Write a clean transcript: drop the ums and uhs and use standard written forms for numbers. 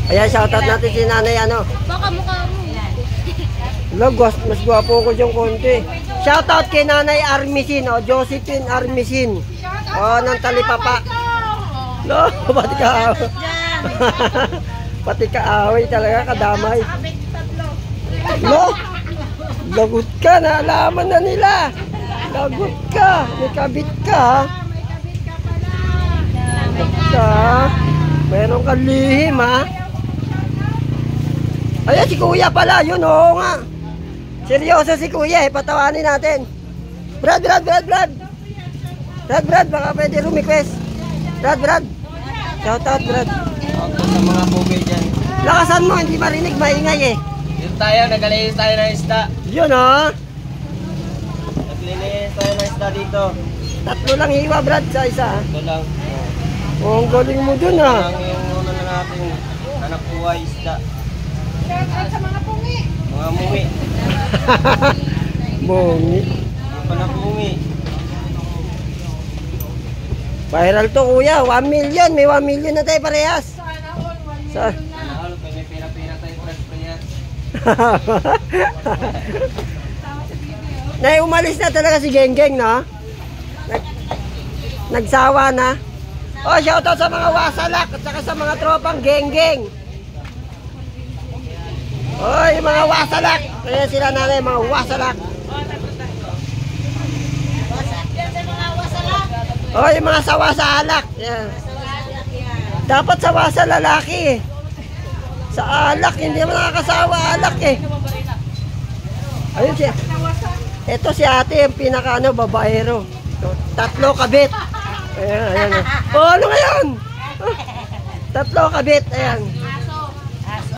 Ayan, shoutout natin si nanay ano. Baka mukha mo. Lagos, mas gwapo ko yung konti. Shoutout kay nanay Armisin, o, Josephine Armisin. O, ng Talipapa. No, pati kaaway. Pati kaaway talaga, kadamay. No, lagot ka, naalaman na nila. Lagot ka, may kabit ka. Lagot ka. Meron kang lihim, ha? Ayan, si kuya pala, yun, oo nga. Seryoso si kuya, patawanin natin. Brad, baka pwede request. Brad. Shoutout, Brad. Shoutout sa mga bugay dyan. Lakasan mo, hindi marinig, maingay eh. Yun tayo, naglilinis tayo ng isda. Yun, ha? Naglilinis tayo ng isda dito. 3 lang hiwa, Brad, sa isa. Ito lang. Oh, ang galing mo dun, ha? Ang yung una na natin, anak buhay isda. Sa mga pungi. Mga mumi. Bongi. Yung panapungi. Viral to, kuya. 1 million. May 1 million na tayo parehas. Sa... Nahal, may pera-pera tayo press-press. Nay, umalis na talaga si Genggeng, no? Nagsawa na. Oh, shoutout sa mga wasalak at saka sa mga tropang Genggeng. Oh, yung mga wasalak. Kaya sila nanay, mga wasalak. Oh, yung mga sawa sa alak. Yeah. Dapat sawa sa lalaki. Sa alak, hindi mo nakakasawa alak eh. Ayun siya. Ito si ate, yung pinaka babaero. 3 kabit. Ayan. Oh, ano ngayon? 3 kabit, ayan.